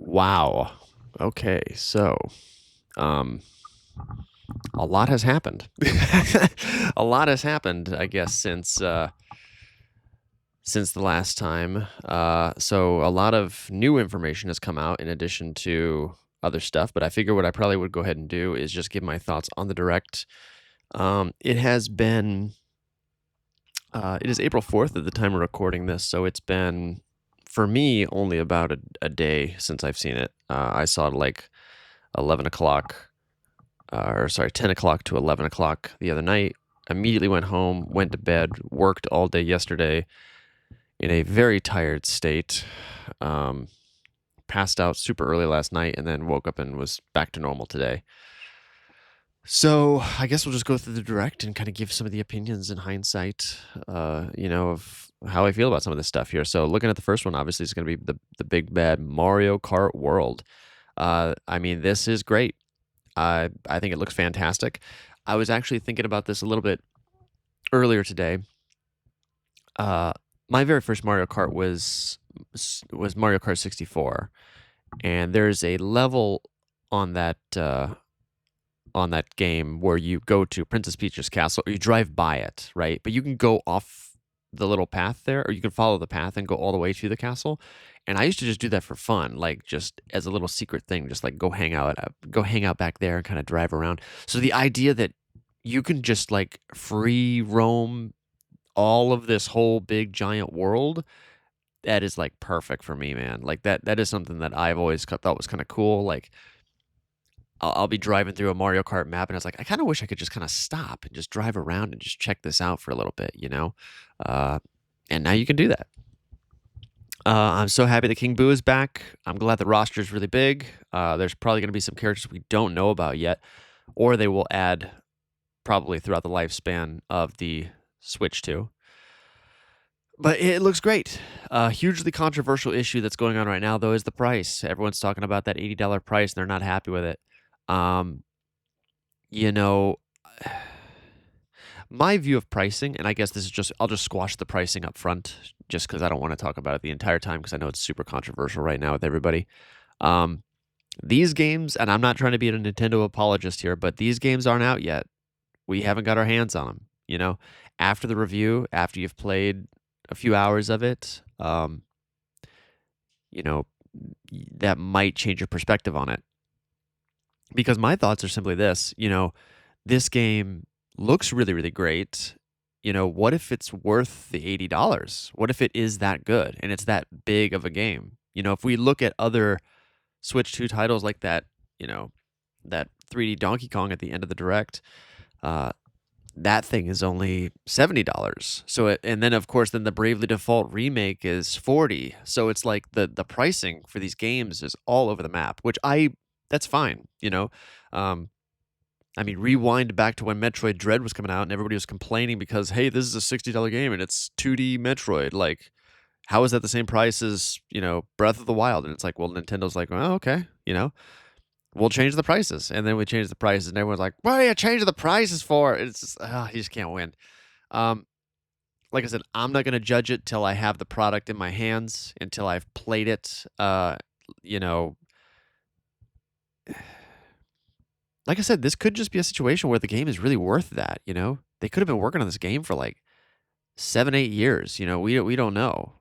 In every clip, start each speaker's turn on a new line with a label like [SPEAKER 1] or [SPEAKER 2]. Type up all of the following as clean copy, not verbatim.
[SPEAKER 1] Wow. Okay, so, um, a lot has happened. A lot has happened, I guess, since the last time. So a lot of new information has come out in addition to other stuff, but I figure what I probably would go ahead and do is just give my thoughts on the direct. It has been it is April 4th at the time of recording this, so it's been for me only about a day since I've seen it. I saw it like 11 o'clock or sorry, 10 o'clock to 11 o'clock the other night. Immediately went home, went to bed, worked all day yesterday in a very tired state. Um, Passed out super early last night and then woke up and was back to normal today. So I guess we'll just go through the direct and kind of give some of the opinions in hindsight, of how I feel about some of this stuff here. So looking at the first one, obviously it's going to be the big bad Mario Kart World. I mean, this is great. I think it looks fantastic. I was actually thinking about this a little bit earlier today. Uh, my very first Mario Kart was Mario Kart 64, and there's a level on that game where you go to Princess Peach's castle, or you drive by it, right? But you can go off the little path there, or you can follow the path and go all the way to the castle. And I used to just do that for fun, like just as a little secret thing, just like go hang out back there and kind of drive around. So the idea that you can just like free roam all of this whole big giant world, that is like perfect for me, man. Like that is something that I've always thought was kind of cool. Like I'll be driving through a Mario Kart map, and I was like, I kind of wish I could just kind of stop and just drive around and just check this out for a little bit, you know? Uh, and now you can do that. I'm so happy that King Boo is back. I'm glad the roster is really big. There's probably going to be some characters we don't know about yet, or they will add probably throughout the lifespan of the Switch 2. But it looks great. A hugely controversial issue that's going on right now, though, is the price. Everyone's talking about that $80 price, and they're not happy with it. Um, you know, my view of pricing, and I guess this is just, I'll just squash the pricing up front just because I don't want to talk about it the entire time because I know it's super controversial right now with everybody. Um, these games, and I'm not trying to be a Nintendo apologist here, but these games aren't out yet. We haven't got our hands on them. After the review, after you've played a few hours of it, you know, that might change your perspective on it. Because my thoughts are simply this game looks really, really great. What if it's worth the $80? What if it is that good and it's that big of a game? If we look at other Switch 2 titles like that 3D Donkey Kong at the end of the direct, uh, that thing is only $70. And then of course, then the Bravely Default remake is 40. So it's like the pricing for these games is all over the map, that's fine. Um, I mean, rewind back to when Metroid Dread was coming out and everybody was complaining because, hey, this is a $60 game and it's 2D Metroid. Like, how is that the same price as, Breath of the Wild? And it's like, well, Nintendo's like, well, okay, we'll change the prices. And then we change the prices and everyone's like, what are you changing the prices for? It's just, you just can't win. Um, like I said, I'm not going to judge it till I have the product in my hands, until I've played it. You know, like I said, this could just be a situation where the game is really worth that. They could have been working on this game for like 7, 8 years. We don't know.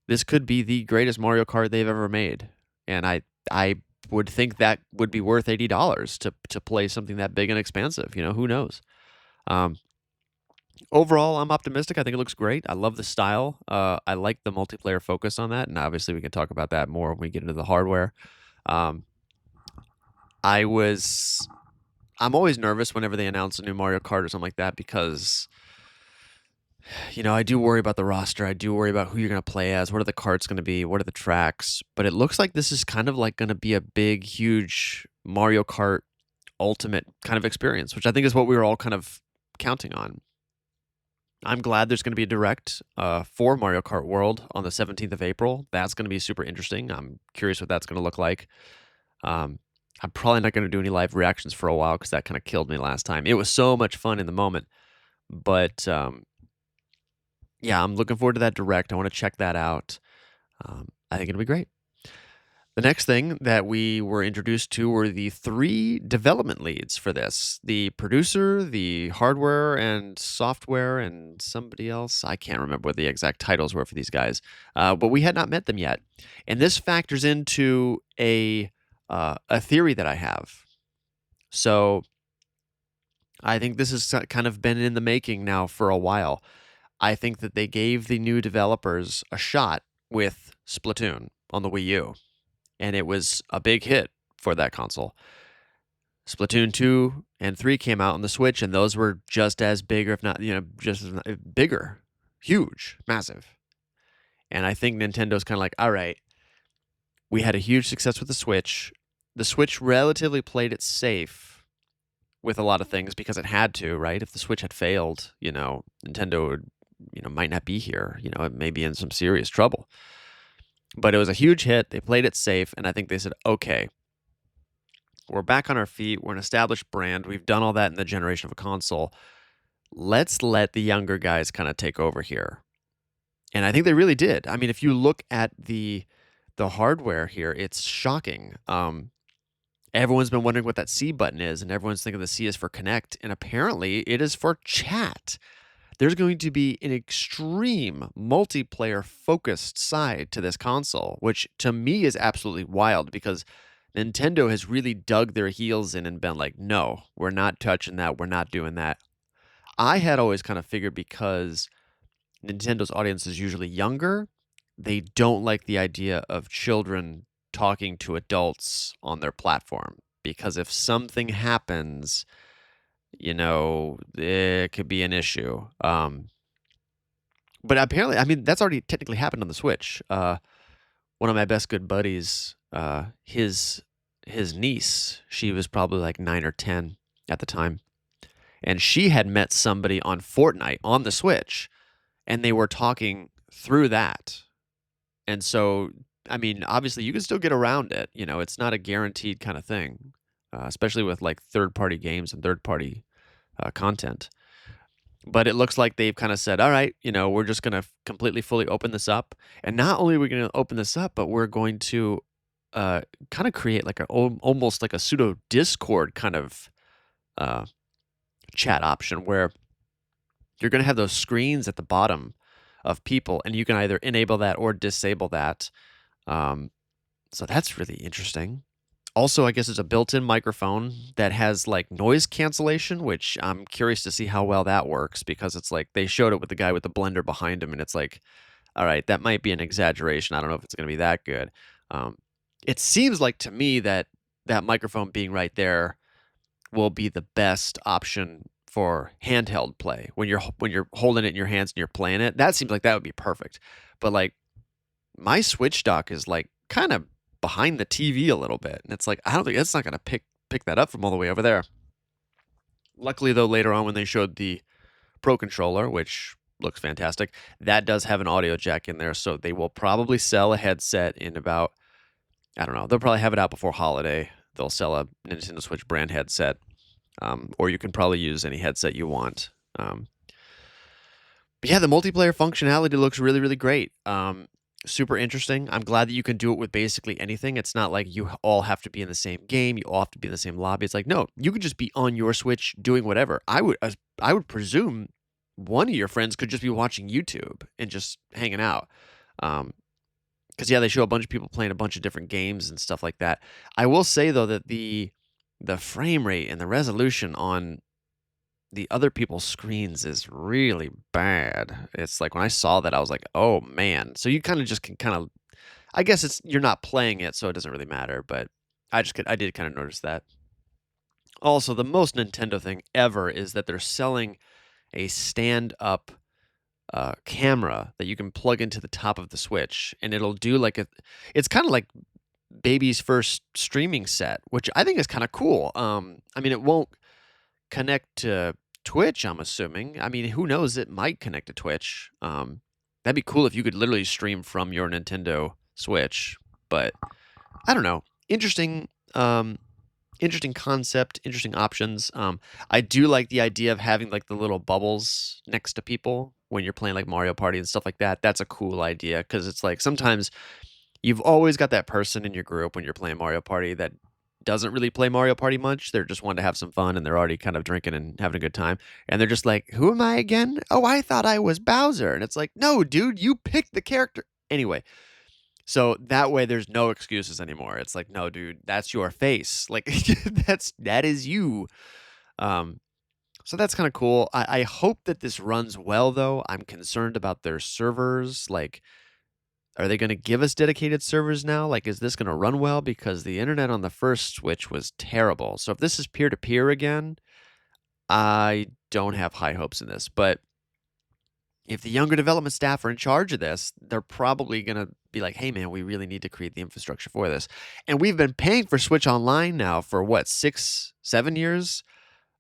[SPEAKER 1] This could be the greatest Mario Kart they've ever made, and I would think that would be worth $80 to play something that big and expansive. Who knows? Um, Overall, I'm optimistic. I think it looks great. I love the style. I like the multiplayer focus on that, and obviously we can talk about that more when we get into the hardware. Um, I was I'm always nervous whenever they announce a new Mario Kart or something like that because I do worry about the roster. I do worry about who you're going to play as. What are the carts going to be? What are the tracks? But it looks like this is kind of like going to be a big, huge Mario Kart Ultimate kind of experience, which I think is what we were all kind of counting on. I'm glad there's going to be a direct for Mario Kart World on the 17th of April. That's going to be super interesting. I'm curious what that's going to look like. Um, I'm probably not going to do any live reactions for a while because that kind of killed me last time. It was so much fun in the moment. But yeah, I'm looking forward to that direct. I want to check that out. I think it'll be great. The next thing that we were introduced to were the 3 development leads for this. The producer, the hardware and software, and somebody else. I can't remember what the exact titles were for these guys, but we had not met them yet. And this factors into a theory that I have. So, I think this has kind of been in the making now for a while. I think that they gave the new developers a shot with Splatoon on the Wii U, and it was a big hit for that console. Splatoon 2 and 3 came out on the Switch, and those were just as big, or if not, just as bigger, huge, massive. And I think Nintendo's kind of like, all right, we had a huge success with the Switch. The Switch relatively played it safe with a lot of things because it had to, right? If the Switch had failed, Nintendo would, might not be here. It may be in some serious trouble. But it was a huge hit. They played it safe, and I think they said, okay, we're back on our feet. We're an established brand. We've done all that in the generation of a console. Let's let the younger guys kind of take over here. And I think they really did. I mean, if you look at the hardware here, it's shocking. Everyone's been wondering what that C button is, and everyone's thinking the C is for connect, and apparently it is for chat. There's going to be an extreme multiplayer focused side to this console, which to me is absolutely wild because Nintendo has really dug their heels in and been like, no, we're not touching that. We're not doing that. I had always kind of figured because Nintendo's audience is usually younger, they don't like the idea of children talking to adults on their platform. Because if something happens, it could be an issue. But apparently, I mean, that's already technically happened on the Switch. One of my best good buddies, his niece, she was probably like 9 or 10 at the time, and she had met somebody on Fortnite on the Switch, and they were talking through that. And so, I mean, obviously, you can still get around it. It's not a guaranteed kind of thing, especially with like third-party games and third-party content. But it looks like they've kind of said, all right, we're just going to completely fully open this up. And not only are we going to open this up, but we're going to kind of create like almost like a pseudo Discord kind of chat option where you're going to have those screens at the bottom of people, and you can either enable that or disable that. So that's really interesting. Also, I guess it's a built-in microphone that has like noise cancellation, which I'm curious to see how well that works because it's like they showed it with the guy with the blender behind him, and it's like, all right, that might be an exaggeration. I don't know if it's going to be that good. It seems like to me that that microphone being right there will be the best option for handheld play when you're holding it in your hands and you're playing it. That seems like that would be perfect. But like my Switch dock is like kind of behind the TV a little bit, and it's like I don't think it's not going to pick that up from all the way over there. Luckily, though, later on when they showed the Pro controller, which looks fantastic, that does have an audio jack in there, so they will probably sell a headset in about, I don't know, they'll probably have it out before holiday. They'll sell a Nintendo Switch brand headset, or you can probably use any headset you want. But yeah, the multiplayer functionality looks really, really great. Super interesting. I'm glad that you can do it with basically anything. It's not like you all have to be in the same game. You all have to be in the same lobby. It's like, no, you could just be on your Switch doing whatever. I would presume one of your friends could just be watching YouTube and just hanging out. Because yeah, they show a bunch of people playing a bunch of different games and stuff like that. I will say though that the frame rate and the resolution on the other people's screens is really bad. It's like when I saw that, I was like, oh man. So you kind of just can kind of, I guess you're not playing it, so it doesn't really matter. But I did kind of notice that. Also, the most Nintendo thing ever is that they're selling a stand-up camera that you can plug into the top of the Switch, and it'll do like it's kind of like baby's first streaming set, which I think is kind of cool. I mean, it won't connect to Twitch, I'm assuming. I mean, who knows? It might connect to Twitch. That'd be cool if you could literally stream from your Nintendo Switch. But I don't know. Interesting, interesting concept, interesting options. I do like the idea of having like the little bubbles next to people when you're playing like Mario Party and stuff like that. That's a cool idea because it's like sometimes You've always got that person in your group when you're playing Mario Party that doesn't really play Mario Party much. They're just wanting to have some fun and they're already kind of drinking and having a good time. And they're just like, "Who am I again? Oh, I thought I was Bowser." And it's like, "No, dude, you picked the character." Anyway, so that way there's no excuses anymore. It's like, "No, dude, that's your face. Like that is you." Um so that's kind of cool. I hope that this runs well though. I'm concerned about their servers. Like, are they going to give us dedicated servers now? Like, is this going to run well? Because the internet on the first Switch was terrible. So if this is peer to peer again, I don't have high hopes in this. But if the younger development staff are in charge of this, they're probably going to be like, hey, man, we really need to create the infrastructure for this. And we've been paying for Switch Online now for what, 6, 7 years?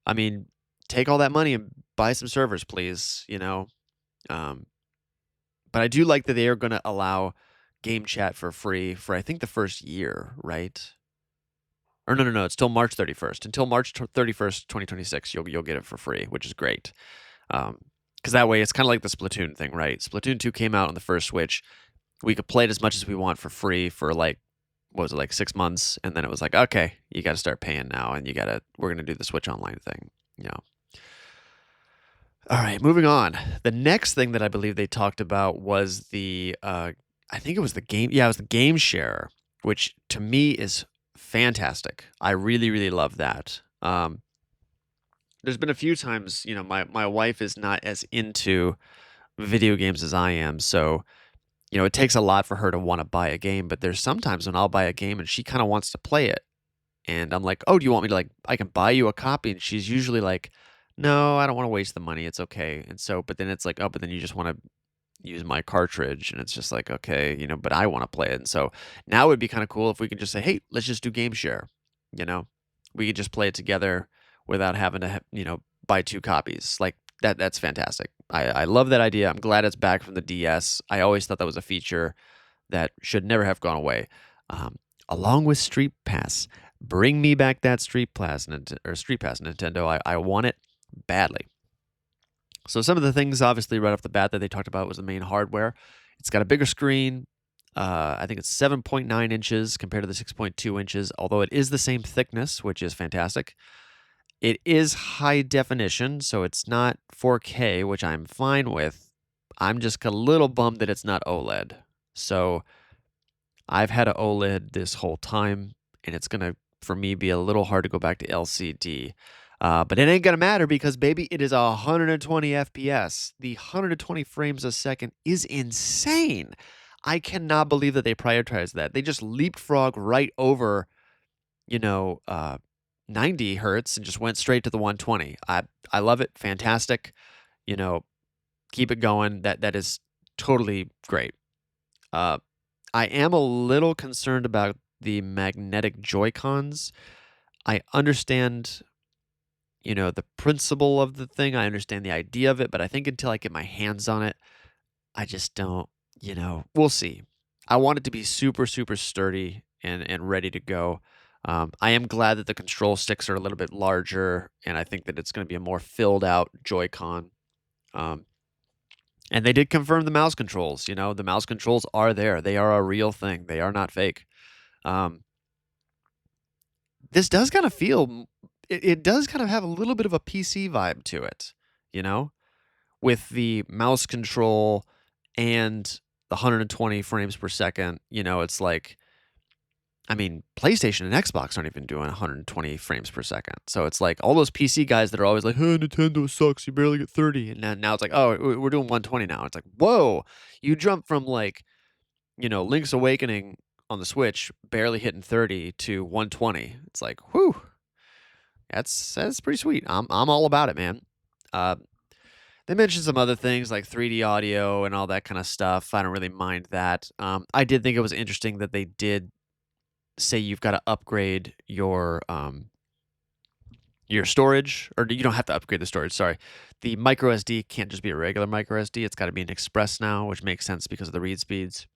[SPEAKER 1] I mean, take all that money and buy some servers, please. Um, but I do like that they are going to allow game chat for free for I think the first year, right? Or no, it's till March 31st. Until March 31st, 2026, you'll get it for free, which is great. Because that way it's kind of like the Splatoon thing, right? Splatoon 2 came out on the first Switch. We could play it as much as we want for free for like, what was it, like 6 months? And then it was like, okay, you got to start paying now, and we're going to do the Switch Online thing, you know. All right, moving on. The next thing that I believe they talked about was I think it was the game. Yeah, it was the game share, which to me is fantastic. I really, really love that. There's been a few times, my wife is not as into video games as I am, so it takes a lot for her to want to buy a game. But there's sometimes when I'll buy a game and she kind of wants to play it, and I'm like, "Oh, do you want me to I can buy you a copy?" And she's usually like, "No, I don't want to waste the money. It's okay." And so, but then it's like, "Oh, but then you just want to use my cartridge," and it's just like, okay, but I want to play it. And so now it would be kind of cool if we could just say, hey, let's just do game share. You know, we could just play it together without having to, buy two copies. Like that's fantastic. I love that idea. I'm glad it's back from the DS. I always thought that was a feature that should never have gone away. Along with Street Pass, bring me back that Street Pass, Nintendo. I want it badly. So some of the things, obviously, right off the bat that they talked about was the main hardware. It's got a bigger screen. I think it's 7.9 inches compared to the 6.2 inches, although it is the same thickness, which is fantastic. It is high definition, so it's not 4K, which I'm fine with. I'm just a little bummed that it's not OLED. So I've had an OLED this whole time, and it's going to, for me, be a little hard to go back to LCD. But it ain't going to matter because, baby, it is 120 FPS. The 120 frames a second is insane. I cannot believe that they prioritized that. They just leapfrog right over, 90 hertz and just went straight to the 120. I love it. Fantastic. Keep it going. That is totally great. I am a little concerned about the magnetic Joy-Cons. I understand the principle of the thing. I understand the idea of it, but I think until I get my hands on it, I just don't, we'll see. I want it to be super, super sturdy and ready to go. I am glad that the control sticks are a little bit larger, and I think that it's going to be a more filled out Joy-Con. And they did confirm the mouse controls. The mouse controls are there. They are a real thing. They are not fake. This does kind of feel it does kind of have a little bit of a PC vibe to it, with the mouse control and the 120 frames per second. It's like, I mean, PlayStation and Xbox aren't even doing 120 frames per second. So it's like all those PC guys that are always like, "Oh, Nintendo sucks. You barely get 30." And now it's like, "Oh, we're doing 120 now." It's like, whoa, you jump from like, Link's Awakening on the Switch barely hitting 30 to 120. It's like, whew. That's pretty sweet. I'm all about it, man. They mentioned some other things like 3D audio and all that kind of stuff. I don't really mind that. I did think it was interesting that they did say you've got to upgrade your storage, or you don't have to upgrade the storage. Sorry, the micro SD can't just be a regular micro SD. It's got to be an Express now, which makes sense because of the read speeds.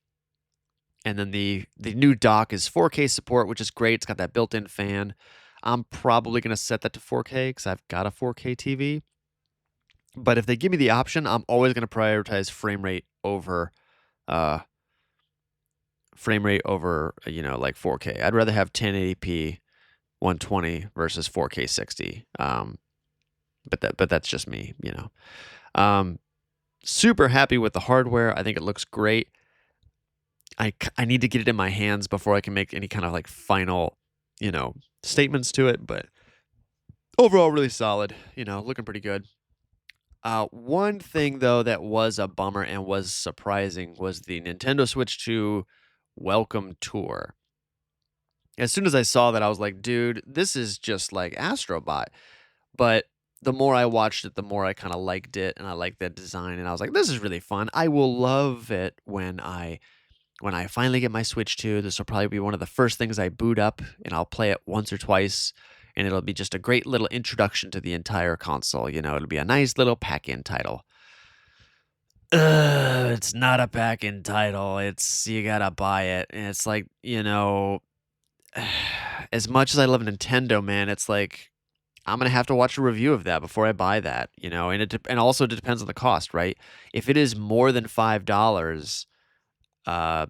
[SPEAKER 1] And then the new dock is 4K support, which is great. It's got that built-in fan. I'm probably going to set that to 4K because I've got a 4K TV. But if they give me the option, I'm always going to prioritize frame rate over frame rate over, like 4K. I'd rather have 1080p 120 versus 4K 60. But that's just me. Um, Super happy with the hardware. I think it looks great. I need to get it in my hands before I can make any kind of like final, statements to it. But overall, really solid. Looking pretty good. One thing though that was a bummer and was surprising was the Nintendo Switch 2 Welcome Tour. As soon as I saw that, I was like, dude, this is just like Astrobot. But the more I watched it, the more I kind of liked it, and I liked that design, and I was like, this is really fun. I will love it when I finally get my Switch 2. This will probably be one of the first things I boot up, and I'll play it once or twice, and it'll be just a great little introduction to the entire console. It'll be a nice little pack-in title. It's not a pack-in title. It's you gotta buy it, and it's like, as much as I love Nintendo, man, it's like I'm gonna have to watch a review of that before I buy that, and also it depends on the cost, right? If it is more than $5, uh,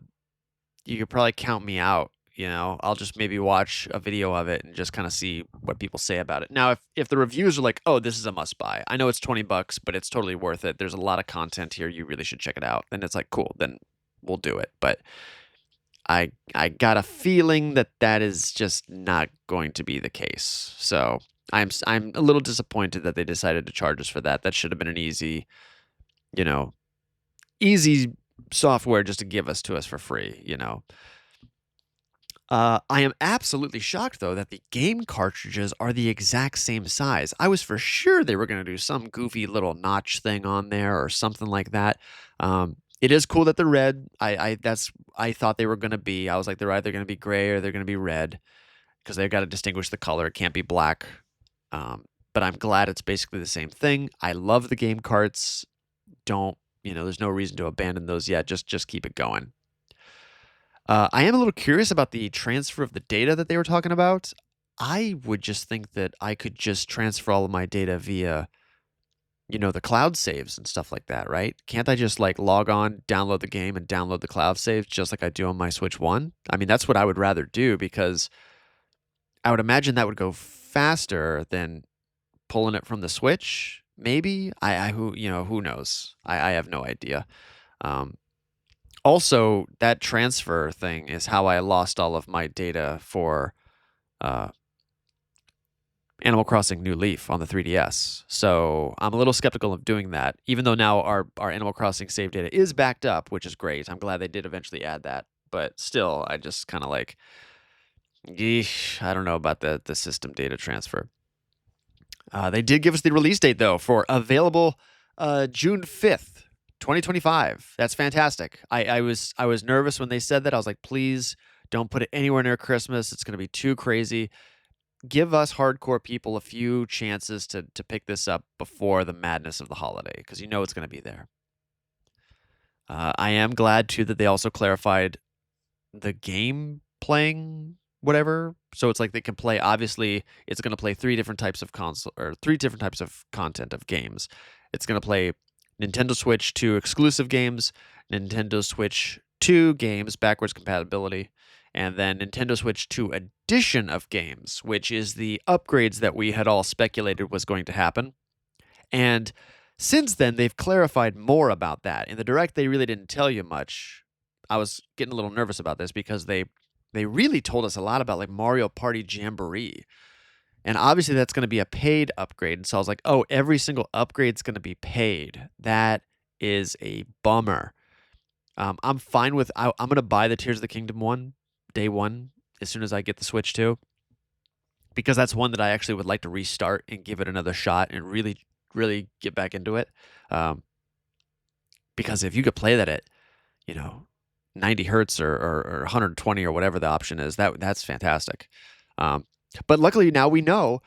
[SPEAKER 1] you could probably count me out. I'll just maybe watch a video of it and just kind of see what people say about it. Now, if the reviews are like, "Oh, this is a must buy," I know it's $20, but it's totally worth it. There's a lot of content here. You really should check it out. Then it's like, cool. Then we'll do it. But I got a feeling that is just not going to be the case. So I'm a little disappointed that they decided to charge us for that. That should have been an you know, easy software just to give us to us for free. I am absolutely shocked though that the game cartridges are the exact same size. I was for sure they were going to do some goofy little notch thing on there or something like that. It is cool that they're red. I thought they were going to be. I was like, they're either going to be gray or they're going to be red because they've got to distinguish the color. It can't be black. But I'm glad it's basically the same thing. I love the game carts. There's no reason to abandon those yet. Just keep it going. I am a little curious about the transfer of the data that they were talking about. I would just think that I could just transfer all of my data via, the cloud saves and stuff like that, right? Can't I just like log on, download the game, and download the cloud saves just like I do on my Switch 1? I mean, that's what I would rather do because I would imagine that would go faster than pulling it from the Switch. Maybe who knows? I have no idea. Um, Also, that transfer thing is how I lost all of my data for uh, Animal Crossing New Leaf on the 3DS. So I'm a little skeptical of doing that, even though now our Animal Crossing save data is backed up, which is great. I'm glad they did eventually add that. But still, I just kind of like, yeesh, I don't know about the system data transfer. They did give us the release date, though, for available June 5th. 2025. That's fantastic. I was nervous when they said that. I was like, please don't put it anywhere near Christmas. It's going to be too crazy. Give us hardcore people a few chances to pick this up before the madness of the holiday because it's going to be there. I am glad too that they also clarified the game playing whatever. So it's like they can play. Obviously, it's going to play three different types of console or three different types of content of games. It's going to play Nintendo Switch 2 exclusive games, Nintendo Switch 2 games, backwards compatibility, and then Nintendo Switch 2 edition of games, which is the upgrades that we had all speculated was going to happen. And since then, they've clarified more about that. In the Direct, they really didn't tell you much. I was getting a little nervous about this because they really told us a lot about like Mario Party Jamboree. And obviously that's going to be a paid upgrade. And so I was like, oh, every single upgrade is going to be paid. That is a bummer. I'm fine with, I'm going to buy the Tears of the Kingdom one, day one, as soon as I get the Switch 2. Because that's one that I actually would like to restart and give it another shot and really, really get back into it. Because if you could play that at, 90 hertz or 120 or whatever the option is, that's fantastic. But luckily now we know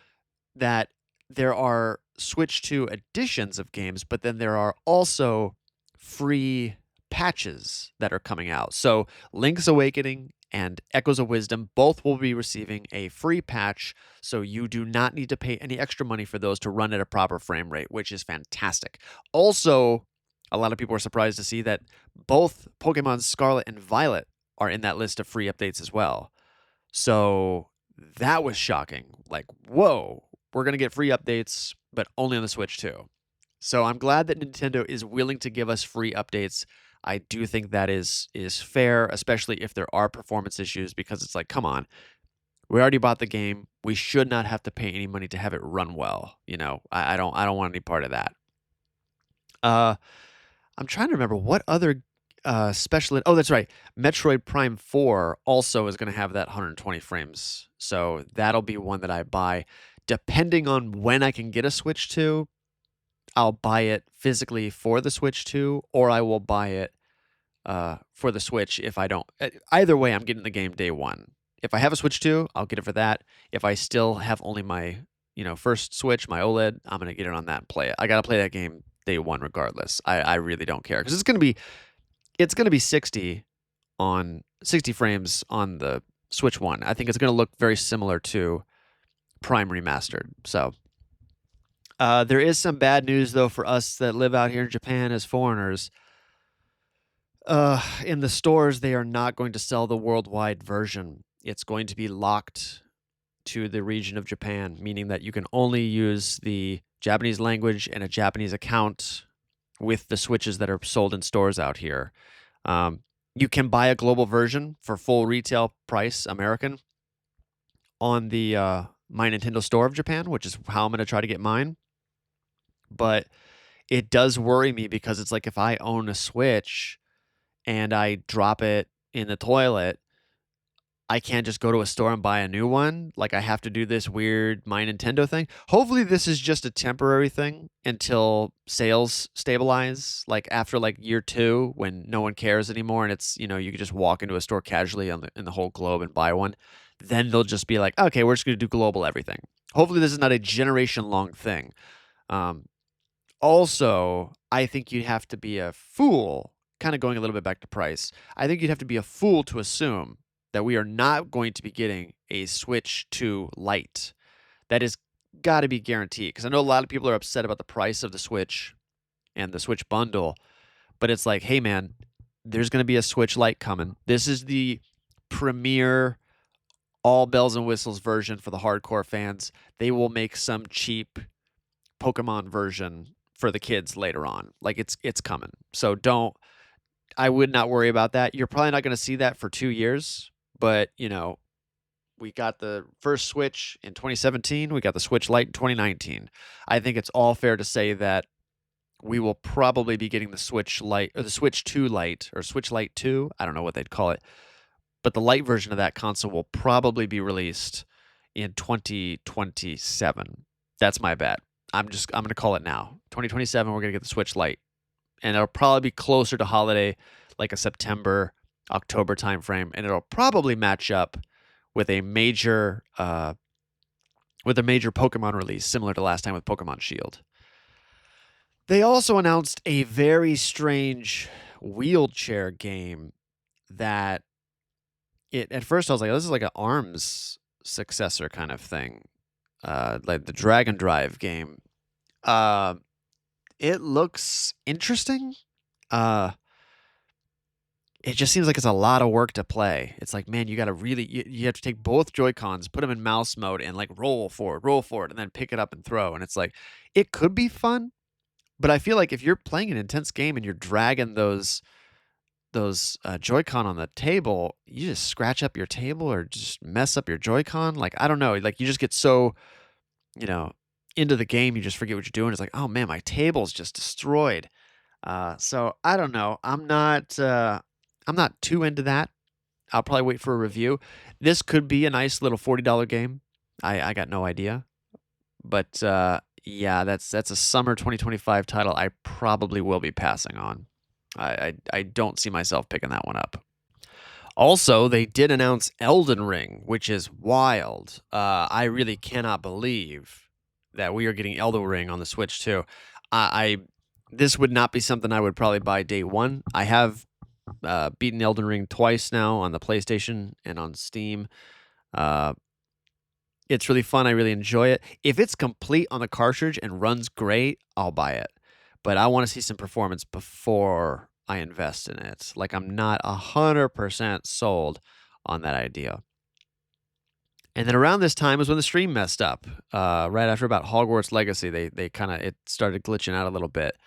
[SPEAKER 1] that there are Switch 2 editions of games, but then there are also free patches that are coming out. So Link's Awakening and Echoes of Wisdom both will be receiving a free patch, so you do not need to pay any extra money for those to run at a proper frame rate, which is fantastic. Also, a lot of people are surprised to see that both Pokemon Scarlet and Violet are in that list of free updates as well. So that was shocking. Like, whoa, we're going to get free updates, but only on the Switch too. So I'm glad that Nintendo is willing to give us free updates. I do think that is fair, especially if there are performance issues, because it's like, come on, we already bought the game. We should not have to pay any money to have it run well. I don't want any part of that. Uh, I'm trying to remember what other special. Oh, that's right. Metroid Prime 4 also is going to have that 120 frames. So that'll be one that I buy. Depending on when I can get a Switch 2, I'll buy it physically for the Switch 2, or I will buy it for the Switch if I don't. Either way, I'm getting the game day one. If I have a Switch 2, I'll get it for that. If I still have only my first Switch, my OLED, I'm gonna get it on that and play it. I gotta play that game day one regardless. I really don't care because it's gonna be 60 frames on the Switch One. I think it's gonna look very similar to Prime Remastered. So there is some bad news though for us that live out here in Japan as foreigners. In the stores, they are not going to sell the worldwide version. It's going to be locked to the region of Japan, meaning that you can only use the Japanese language and a Japanese account with the Switches that are sold in stores out here. You can buy a global version for full retail price American on the My Nintendo Store of Japan, which is how I'm going to try to get mine. But it does worry me because it's like if I own a Switch and I drop it in the toilet, I can't just go to a store and buy a new one. Like I have to do this weird My Nintendo thing. Hopefully this is just a temporary thing until sales stabilize. Like after like year 2 when no one cares anymore and it's, you can just walk into a store casually in the whole globe and buy one. Then they'll just be like, okay, we're just going to do global everything. Hopefully this is not a generation long thing. Also, I think you'd have to be a fool, kind of going a little bit back to price. I think you'd have to be a fool to assume that we are not going to be getting a Switch 2 Lite. That is got to be guaranteed because I know a lot of people are upset about the price of the Switch and the Switch bundle, but it's like, hey man, there's going to be a Switch Lite coming. This is the premier all bells and whistles version for the hardcore fans. They will make some cheap Pokemon version for the kids later on. Like it's coming. So I would not worry about that. You're probably not going to see that for 2 years, but we got the first Switch in 2017. We got the Switch Lite in 2019. I think it's all fair to say that we will probably be getting the Switch Lite or the Switch 2 Lite or Switch Lite 2. I don't know what they'd call it, but the Lite version of that console will probably be released in 2027. That's my bet. I'm going to call it now. 2027, we're going to get the Switch Lite. And it'll probably be closer to holiday, like a September, October timeframe, and it'll probably match up with a major Pokemon release, similar to last time with Pokemon Shield. They also announced a very strange wheelchair game that at first I was like, oh, this is like an ARMS successor kind of thing. Like the Dragon Drive game. It looks interesting. It just seems like it's a lot of work to play. It's like, man, you got to really, you have to take both Joy-Cons, put them in mouse mode and like roll forward, and then pick it up and throw. And it's like, it could be fun, but I feel like if you're playing an intense game and you're dragging those Joy-Con on the table, you just scratch up your table or just mess up your Joy-Con. Like, I don't know. Like you just get so, into the game, you just forget what you're doing. It's like, oh man, my table's just destroyed. So I don't know. I'm not too into that. I'll probably wait for a review. This could be a nice little $40 game. I got no idea. But yeah, that's a summer 2025 title I probably will be passing on. I don't see myself picking that one up. Also, they did announce Elden Ring, which is wild. I really cannot believe that we are getting Elden Ring on the Switch too. This would not be something I would probably buy day one. I have beaten Elden Ring twice now on the PlayStation and on Steam. It's really fun. I really enjoy it. If it's complete on the cartridge and runs great, I'll buy it. But I want to see some performance before I invest in it. Like, I'm not 100% sold on that idea. And then around this time was when the stream messed up. Right after about Hogwarts Legacy, they kind of it started glitching out a little bit.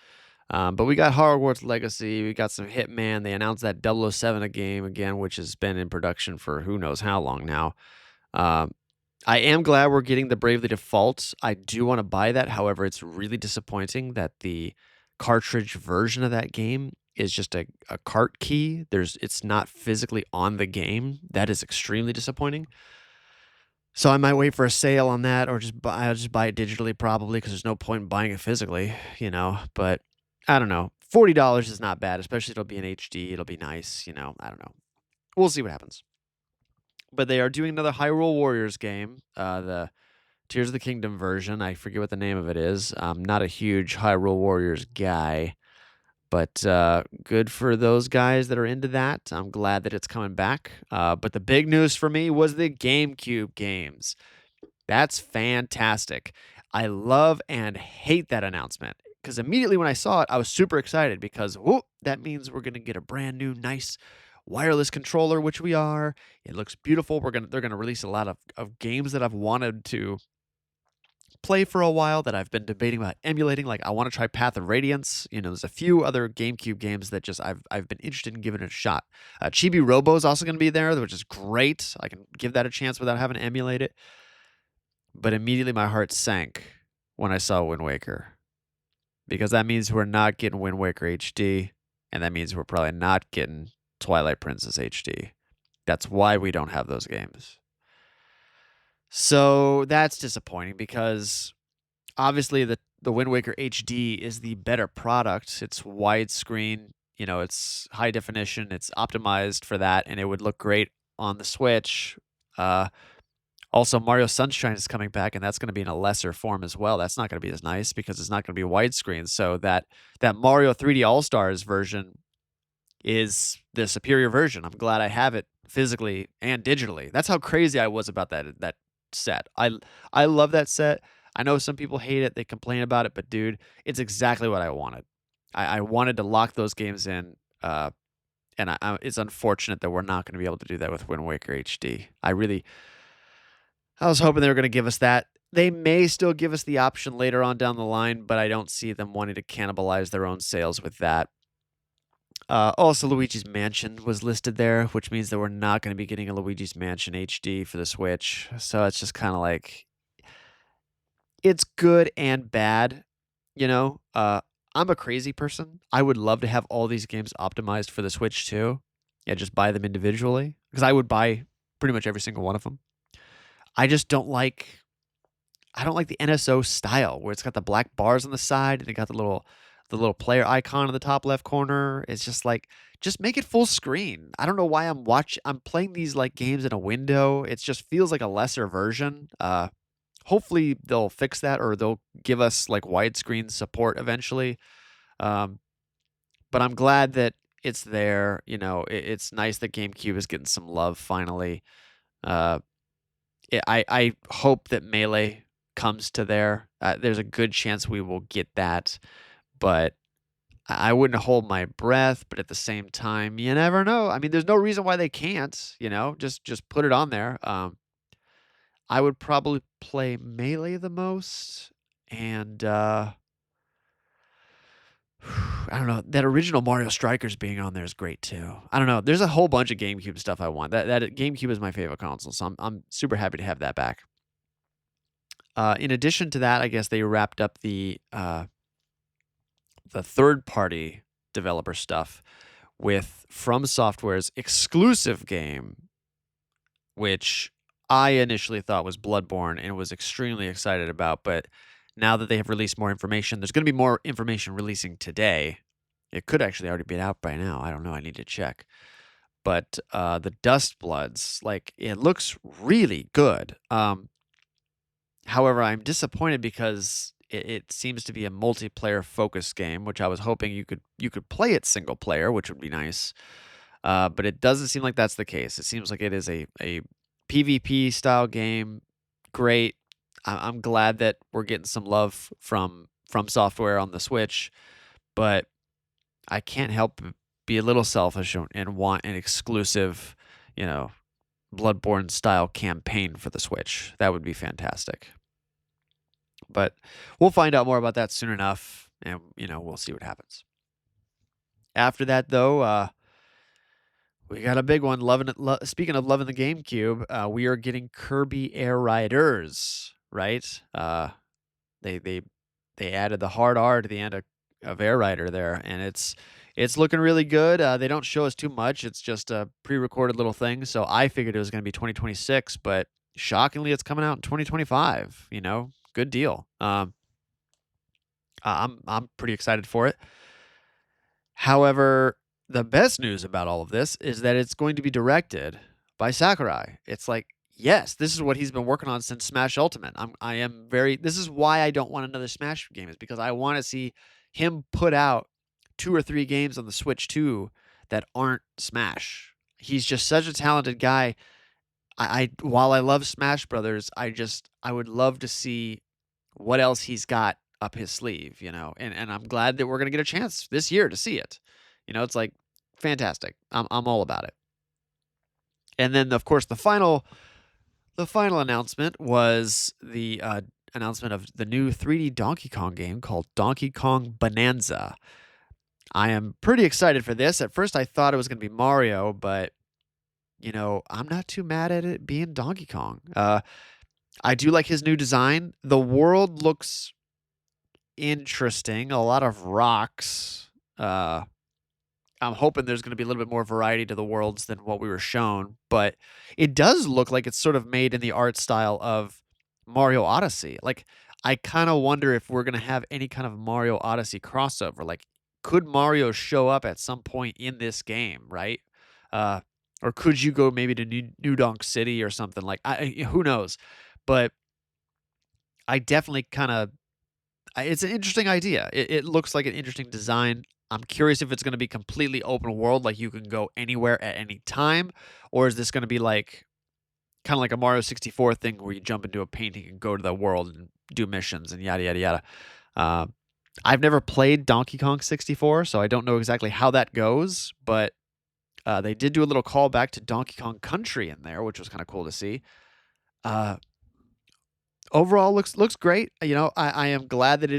[SPEAKER 1] But we got Hogwarts Legacy, we got some Hitman. They announced that 007 a game again, which has been in production for who knows how long now. Um, I am glad we're getting the Bravely Default. I do want to buy that. However, it's really disappointing that the cartridge version of that game is just a cart key. It's not physically on the game. That is extremely disappointing. So I might wait for a sale on that, or I'll just buy it digitally probably because there's no point in buying it physically, But I don't know. $40 is not bad, especially it'll be in HD. It'll be nice, I don't know. We'll see what happens. But they are doing another Hyrule Warriors game, the Tears of the Kingdom version. I forget what the name of it is. I'm not a huge Hyrule Warriors guy, but good for those guys that are into that. I'm glad that it's coming back. But the big news for me was the GameCube games. That's fantastic. I love and hate that announcement because immediately when I saw it, I was super excited because that means we're going to get a brand new, nice wireless controller, which we are. It looks beautiful. They're gonna release a lot of games that I've wanted to play for a while that I've been debating about emulating. Like I want to try Path of Radiance. There's a few other GameCube games that just I've been interested in giving it a shot. Chibi Robo is also going to be there, which is great. I can give that a chance without having to emulate it. But immediately my heart sank when I saw Wind Waker, because that means we're not getting Wind Waker HD, and that means we're probably not getting Twilight Princess HD. That's why we don't have those games. So that's disappointing because obviously the Wind Waker HD is the better product. It's widescreen, it's high definition, it's optimized for that, and it would look great on the Switch. Also, Mario Sunshine is coming back, and that's going to be in a lesser form as well. That's not going to be as nice because it's not going to be widescreen. So that Mario 3D All Stars version is the superior version. I'm glad I have it physically and digitally. That's how crazy I was about that set. I love that set. I know some people hate it, they complain about it, but dude, it's exactly what I wanted. I wanted to lock those games in, and it's unfortunate that we're not going to be able to do that with Wind Waker HD. I was hoping they were going to give us that. They may still give us the option later on down the line, but I don't see them wanting to cannibalize their own sales with that. Also, Luigi's Mansion was listed there, which means that we're not going to be getting a Luigi's Mansion HD for the Switch. So it's just kind of like, it's good and bad, I'm a crazy person. I would love to have all these games optimized for the Switch too. Yeah, just buy them individually because I would buy pretty much every single one of them. I just don't like the NSO style where it's got the black bars on the side and it got the little player icon in the top left corner. It's just like, just make it full screen. I don't know why I'm playing these like games in a window. It just feels like a lesser version. Hopefully they'll fix that, or they'll give us like widescreen support eventually. But I'm glad that it's there. It's nice that GameCube is getting some love finally. I hope that Melee comes to there. There's a good chance we will get that, but I wouldn't hold my breath. But at the same time, you never know. I mean, there's no reason why they can't. Just put it on there. I would probably play Melee the most, and I don't know. That original Mario Strikers being on there is great too. I don't know. There's a whole bunch of GameCube stuff I want. That GameCube is my favorite console, so I'm super happy to have that back. In addition to that, I guess they wrapped up the third party developer stuff with From Software's exclusive game, which I initially thought was Bloodborne and was extremely excited about. But now that they have released more information, there's going to be more information releasing today. It could actually already be out by now. I don't know. I need to check. But the Dust Bloods, like, it looks really good. However, I'm disappointed because it seems to be a multiplayer focused game, which I was hoping you could play it single player, which would be nice. But it doesn't seem like that's the case. It seems like it is a PvP style game. Great. I'm glad that we're getting some love from Software on the Switch, but I can't help be a little selfish and want an exclusive, you know, Bloodborne style campaign for the Switch. That would be fantastic. But we'll find out more about that soon enough, and we'll see what happens. After that, though, we got a big one. Loving it. Speaking of loving the GameCube, we are getting Kirby Air Riders. Right? They they they added the hard R to the end of Air Rider there, and it's looking really good. They don't show us too much. It's just a pre-recorded little thing. So I figured it was going to be 2026, but shockingly, it's coming out in 2025. Good deal. I'm pretty excited for it. However, the best news about all of this is that it's going to be directed by Sakurai. It's like, yes, this is what he's been working on since Smash Ultimate. This is why I don't want another Smash game, is because I want to see him put out 2 or 3 games on the Switch 2 that aren't Smash. He's just such a talented guy. While I love Smash Brothers, I would love to see what else he's got up his sleeve, and I'm glad that we're going to get a chance this year to see it. It's like fantastic. I'm all about it. And then, of course, the final announcement was the announcement of the new 3D Donkey Kong game called Donkey Kong Bonanza. I am pretty excited for this. At first, I thought it was going to be Mario, but I'm not too mad at it being Donkey Kong. I do like his new design. The world looks interesting. A lot of rocks. I'm hoping there's going to be a little bit more variety to the worlds than what we were shown, but it does look like it's sort of made in the art style of Mario Odyssey. Like, I kind of wonder if we're going to have any kind of Mario Odyssey crossover. Like, could Mario show up at some point in this game, right? Or could you go maybe to New Donk City or something? Like, who knows? But I definitely it's an interesting idea. It looks like an interesting design. I'm curious if it's going to be completely open world, like you can go anywhere at any time, or is this going to be kind of like a Mario 64 thing where you jump into a painting and go to the world and do missions and yada yada yada. I've never played Donkey Kong 64, so I don't know exactly how that goes, but they did do a little callback to Donkey Kong Country in there, which was kind of cool to see. Overall, looks great. I am glad that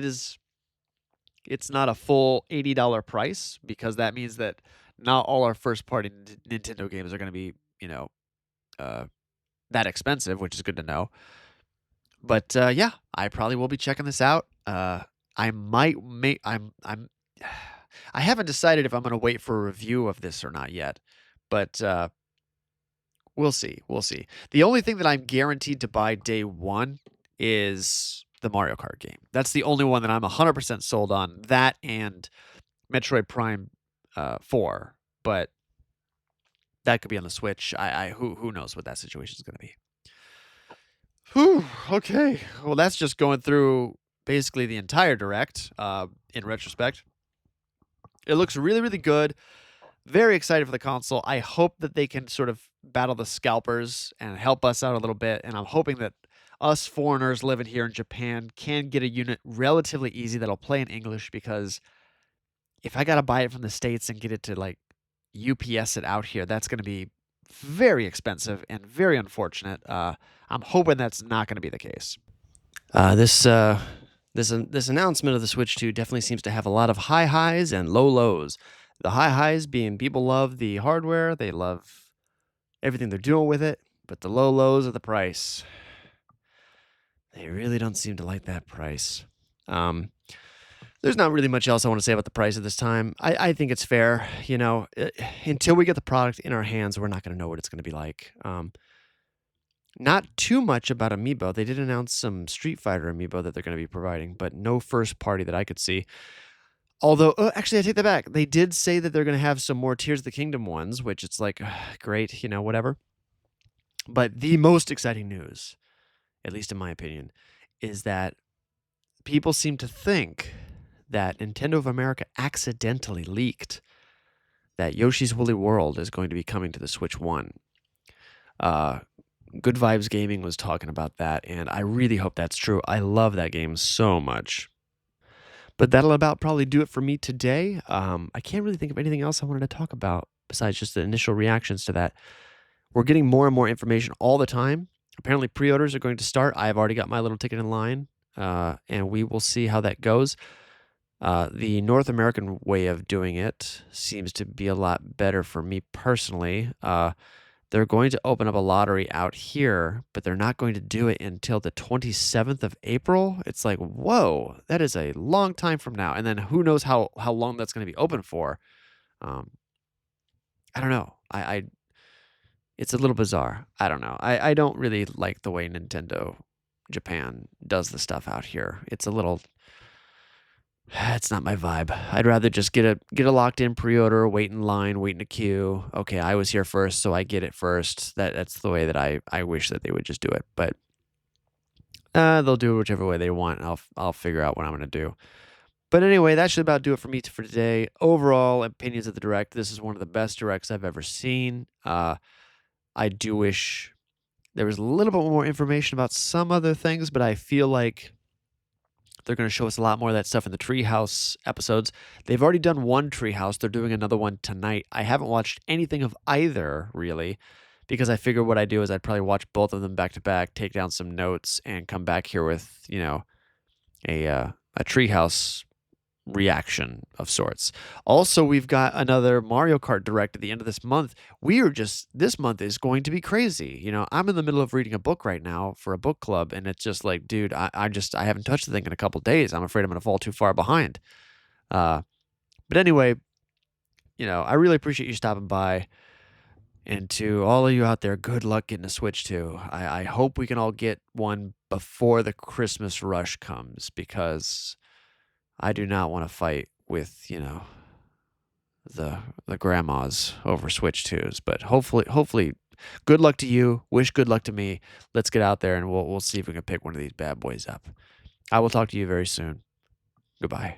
[SPEAKER 1] it's not a full $80 price, because that means that not all our first-party Nintendo games are going to be, that expensive, which is good to know. But yeah, I probably will be checking this out. I might make. I haven't decided if I'm going to wait for a review of this or not yet, but we'll see. We'll see. The only thing that I'm guaranteed to buy day one is the Mario Kart game. That's the only one that I'm 100% sold on. That and Metroid Prime 4, but that could be on the Switch. Who knows what that situation is going to be. Whew, okay. Well, that's just going through basically the entire Direct in retrospect. It looks really, really good. Very excited for the console. I hope that they can sort of battle the scalpers and help us out a little bit. And I'm hoping that us foreigners living here in Japan can get a unit relatively easy that'll play in English, because if I got to buy it from the States and get it to UPS it out here, that's going to be very expensive and very unfortunate. I'm hoping that's not going to be the case. This announcement of the Switch 2 definitely seems to have a lot of high highs and low lows. The high highs being people love the hardware, they love everything they're doing with it, but the low lows are the price. They really don't seem to like that price. There's not really much else I want to say about the price at this time. I think it's fair. Until we get the product in our hands, we're not going to know what it's going to be like. Not too much about Amiibo. They did announce some Street Fighter Amiibo that they're going to be providing, but no first party that I could see. Although, actually, I take that back. They did say that they're going to have some more Tears of the Kingdom ones, which it's like, great, whatever. But the most exciting news, at least in my opinion, is that people seem to think that Nintendo of America accidentally leaked that Yoshi's Woolly World is going to be coming to the Switch 1. Good Vibes Gaming was talking about that, and I really hope that's true. I love that game so much. But that'll about probably do it for me today. I can't really think of anything else I wanted to talk about besides just the initial reactions to that. We're getting more and more information all the time. Apparently, pre-orders are going to start. I've already got my little ticket in line, and we will see how that goes. The North American way of doing it seems to be a lot better for me personally. They're going to open up a lottery out here, but they're not going to do it until the 27th of April. It's like, whoa, that is a long time from now. And then who knows how long that's going to be open for. Um, I don't know. It's a little bizarre. I don't know. I don't really like the way Nintendo Japan does the stuff out here. It's a little it's not my vibe. I'd rather just get a locked in pre-order, wait in line, wait in a queue. Okay, I was here first, so I get it first. That's the way that I wish that they would just do it. But they'll do it whichever way they want. I'll figure out what I'm gonna do. But anyway, that should about do it for me for today. Overall opinions of the direct. This is one of the best directs I've ever seen. I do wish there was a little bit more information about some other things, but I feel like they're going to show us a lot more of that stuff in the Treehouse episodes. They've already done one Treehouse. They're doing another one tonight. I haven't watched anything of either, really, because I figured what I'd do is I'd probably watch both of them back to back, take down some notes, and come back here with, a Treehouse reaction of sorts. Also, we've got another Mario Kart Direct at the end of this month. This month is going to be crazy. I'm in the middle of reading a book right now for a book club, and it's just like, dude, I haven't touched the thing in a couple days. I'm afraid I'm going to fall too far behind. Uh, but anyway, I really appreciate you stopping by. And to all of you out there, good luck getting a Switch too. I hope we can all get one before the Christmas rush comes because I do not want to fight with, the grandmas over Switch 2s, but hopefully good luck to you. Wish good luck to me. Let's get out there and we'll see if we can pick one of these bad boys up. I will talk to you very soon. Goodbye.